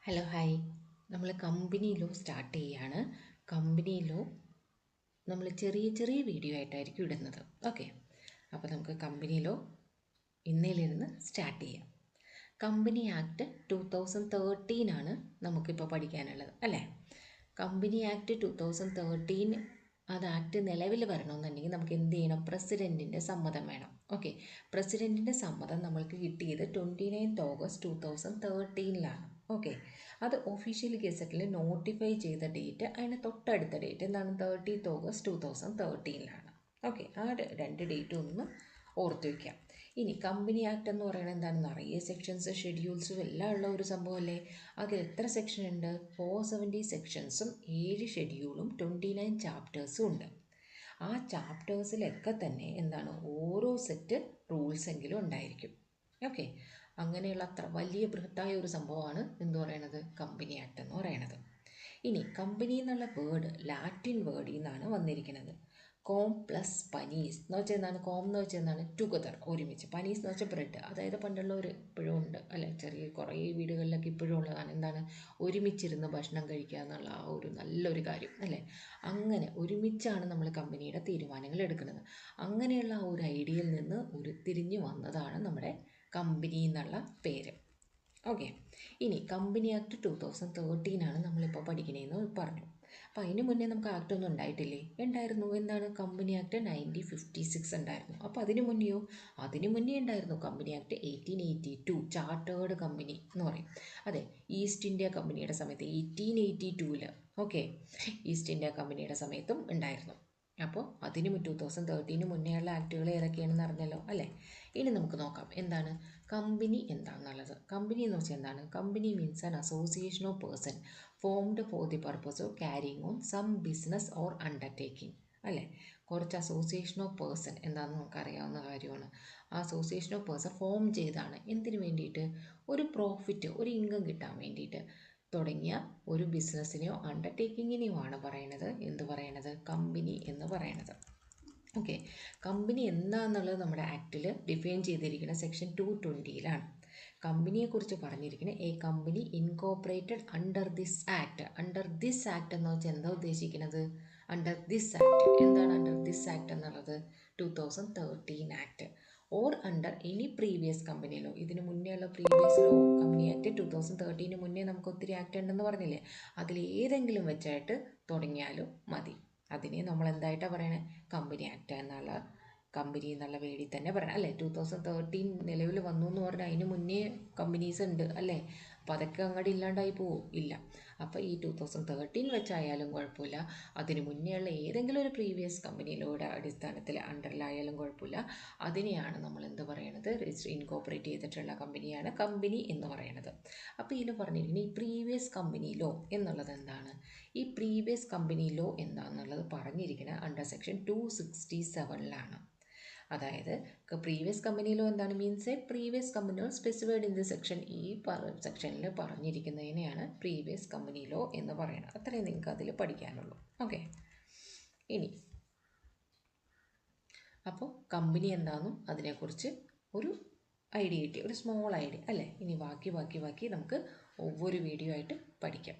Hello hi. നമ്മൾ company law start ചെയ്യുകയാണ്. Company law നമ്മൾ ചെറിയ ചെറിയ വീഡിയോ ആയിട്ടായിരിക്കും ഇടുന്നത്. ഓക്കെ, അപ്പോൾ നമുക്ക് കമ്പനി ലോ ഇന്നേലിരുന്ന് സ്റ്റാർട്ട് ചെയ്യാം. കമ്പനി ആക്ട് 2013 ആണ് നമുക്കിപ്പോൾ പഠിക്കാനുള്ളത് അല്ലേ. കമ്പനി ആക്ട് 2013 അത് ആക്ട് നിലവിൽ വരണമെന്നുണ്ടെങ്കിൽ നമുക്ക് എന്ത് ചെയ്യണം? പ്രസിഡൻറ്റിൻ്റെ സമ്മതം വേണം. ഓക്കെ, പ്രസിഡൻറ്റിൻ്റെ സമ്മതം നമ്മൾക്ക് കിട്ടിയത് 29 ഓഗസ്റ്റ് 2013 ഓക്കെ, അത് ഒഫീഷ്യൽ ഗസറ്റിൽ നോട്ടിഫൈ ചെയ്ത ഡേറ്റ് അതിന് തൊട്ടടുത്ത ഡേറ്റ് എന്താണ്? 30 ഓഗസ്റ്റ് 2013 ഓക്കെ, ആ രണ്ട് ഡേറ്റും ഒന്ന് ഓർത്ത് വയ്ക്കാം. ഇനി കമ്പനി ആക്ട് എന്ന് പറയുന്നത് എന്താണ്? നിറയെ സെക്ഷൻസ് ഷെഡ്യൂൾസും എല്ലാം ഉള്ള ഒരു സംഭവമല്ലേ. അതിൽ എത്ര സെക്ഷൻ ഉണ്ട്? 470 സെക്ഷൻസും 7 ഷെഡ്യൂളും 29 ചാപ്റ്റേഴ്സും ഉണ്ട്. ആ ചാപ്റ്റേഴ്സിലൊക്കെ തന്നെ എന്താണ്? ഓരോ സെറ്റ് റൂൾസ് എങ്കിലും ഉണ്ടായിരിക്കും. ഓക്കെ, അങ്ങനെയുള്ള അത്ര വലിയ ബൃഹത്തായ ഒരു സംഭവമാണ് എന്ത് പറയണത്? കമ്പനി ആക്ട് എന്ന് പറയണത്. ഇനി കമ്പനി എന്നുള്ള വേർഡ് ലാറ്റിൻ വേർഡിൽ നിന്നാണ് വന്നിരിക്കുന്നത്. കോം പ്ലസ് പനീസ് എന്ന് വെച്ചാൽ എന്താണ്? കോം എന്ന് വെച്ചാൽ എന്താണ്? ടുഗദർ, ഒരുമിച്ച്. പനീസ് എന്ന് വെച്ചാൽ ബ്രെഡ്. അതായത് പണ്ടുള്ളവർ ഇപ്പോഴും ഉണ്ട് അല്ലെ, ചെറിയ കുറേ വീടുകളിലൊക്കെ ഇപ്പോഴും ഉള്ളതാണ്. എന്താണ്? ഒരുമിച്ചിരുന്ന് ഭക്ഷണം കഴിക്കുക എന്നുള്ള ആ ഒരു നല്ലൊരു കാര്യം അല്ലേ. അങ്ങനെ ഒരുമിച്ചാണ് നമ്മൾ കമ്പനിയുടെ തീരുമാനങ്ങൾ എടുക്കുന്നത്. അങ്ങനെയുള്ള ആ ഒരു ഐഡിയയിൽ നിന്ന് ഉരുത്തിരിഞ്ഞ് വന്നതാണ് നമ്മുടെ കമ്പനി എന്നുള്ള പേര്. ഓക്കെ, ഇനി കമ്പനി ആക്ട് 2013 നമ്മളിപ്പോൾ പഠിക്കണേന്ന് പറഞ്ഞു. അപ്പോൾ അതിന് മുന്നേ നമുക്ക് ആക്ട് ഒന്നും ഉണ്ടായിട്ടില്ലേ? ഉണ്ടായിരുന്നു. എന്താണ്? കമ്പനി ആക്ട് 1956 ഉണ്ടായിരുന്നു. അപ്പോൾ അതിന് മുന്നെയോ? അതിന് മുന്നേ ഉണ്ടായിരുന്നു കമ്പനി ആക്ട് 1882, ചാർട്ടേഡ് കമ്പനി എന്ന് പറയും. അതെ, ഈസ്റ്റ് ഇന്ത്യ കമ്പനിയുടെ സമയത്ത് 1882 ഓക്കെ, ഈസ്റ്റ് ഇന്ത്യ കമ്പനിയുടെ സമയത്തും ഉണ്ടായിരുന്നു. അപ്പോൾ അതിന് 2013 മുന്നേയുള്ള ആക്ടുകൾ ഏതൊക്കെയാണെന്ന് അറിഞ്ഞല്ലോ അല്ലേ. ഇനി നമുക്ക് നോക്കാം എന്താണ് കമ്പനി എന്താണെന്നുള്ളത്. കമ്പനി എന്ന് വെച്ചാൽ എന്താണ്? Company means an association of person formed for the purpose of carrying on some business or undertaking അല്ലേ. കുറച്ച് അസോസിയേഷൻ ഓഫ് പേഴ്സൺ എന്താണെന്ന് നമുക്കറിയാവുന്ന കാര്യമാണ്. ആ അസോസിയേഷൻ ഓഫ് പേഴ്സൺ ഫോം ചെയ്താണ് എന്തിനു വേണ്ടിയിട്ട്? ഒരു പ്രോഫിറ്റ്, ഒരു ഇൻകം കിട്ടാൻ വേണ്ടിയിട്ട് തുടങ്ങിയ ഒരു ബിസിനസ്സിനെയോ അണ്ടർടേക്കിങ്ങിനെയുമാണ് പറയണത് എന്ത് പറയണത്? കമ്പനി എന്ന് പറയണത്. ഓക്കെ, കമ്പനി എന്താണെന്നുള്ളത് നമ്മുടെ ആക്ടിൽ ഡിഫൈൻ ചെയ്തിരിക്കുന്ന സെക്ഷൻ 220 കമ്പനിയെക്കുറിച്ച് പറഞ്ഞിരിക്കുന്നത് A company incorporated under this act. Under this act എന്ന് വെച്ചാൽ എന്താ ഉദ്ദേശിക്കുന്നത്? അണ്ടർ ദിസ് ആക്ട് എന്താണ്? അണ്ടർ ദിസ് ആക്ട് എന്നുള്ളത് 2013 act or under any previous company law. ഇതിന് മുന്നേ ഉള്ള പ്രീവിയസ് ലോ കമ്പനി ആക്ട് 2013 മുന്നേ നമുക്ക് ഒത്തിരി ആക്ട് ഉണ്ടെന്ന് പറഞ്ഞില്ലേ, അതിൽ ഏതെങ്കിലും വെച്ചായിട്ട് തുടങ്ങിയാലും മതി. അതിനെ നമ്മൾ എന്തായിട്ടാണ് പറയണത്? കമ്പനി ആക്ട് എന്നുള്ള കമ്പനി എന്നുള്ള വേടി തന്നെ പറയണം അല്ലേ. 2013 നിലവിൽ വന്നു എന്ന് പറഞ്ഞാൽ അതിന് മുന്നേ കമ്പനീസ് ഉണ്ട് അല്ലേ. അപ്പോൾ അതൊക്കെ അങ്ങോട്ട് ഇല്ലാണ്ടായി പോവും? ഇല്ല. അപ്പോൾ ഈ 2013 വെച്ചായാലും കുഴപ്പമില്ല, അതിന് മുന്നേ ഉള്ള ഏതെങ്കിലും ഒരു പ്രീവിയസ് കമ്പനിയിലൂടെ അടിസ്ഥാനത്തിൽ അണ്ടറിലായാലും കുഴപ്പമില്ല. അതിനെയാണ് നമ്മൾ എന്ത് പറയണത്? രജിസ്റ്റർ ഇൻകോപ്പറേറ്റ് ചെയ്തിട്ടുള്ള കമ്പനിയാണ് കമ്പനി എന്ന് പറയണത്. അപ്പോൾ ഇതിൽ പറഞ്ഞിരിക്കുന്നത് ഈ പ്രീവിയസ് കമ്പനി ലോ എന്നുള്ളത് എന്താണ്? ഈ പ്രീവിയസ് കമ്പനി ലോ എന്താണെന്നുള്ളത് പറഞ്ഞിരിക്കുന്നത് അണ്ടർ സെക്ഷൻ 267 അതായത് പ്രീവിയസ് കമ്പനി ലോ എന്താണ്? Means previous company law specified in the section. ഈ സെക്ഷനിൽ പറഞ്ഞിരിക്കുന്നതിനെയാണ് പ്രീവിയസ് കമ്പനി ലോ എന്ന് പറയുന്നത്. അത്രയും നിങ്ങൾക്ക് അതിൽ പഠിക്കാനുള്ളൂ. ഓക്കെ, ഇനി അപ്പോൾ കമ്പനി എന്താണെന്നും അതിനെക്കുറിച്ച് ഒരു ഐഡിയ കിട്ടി, ഒരു സ്മോൾ ഐഡിയ അല്ലേ. ഇനി ബാക്കി നമുക്ക് ഒവ്വൊരു വീഡിയോ ആയിട്ട് പഠിക്കാം.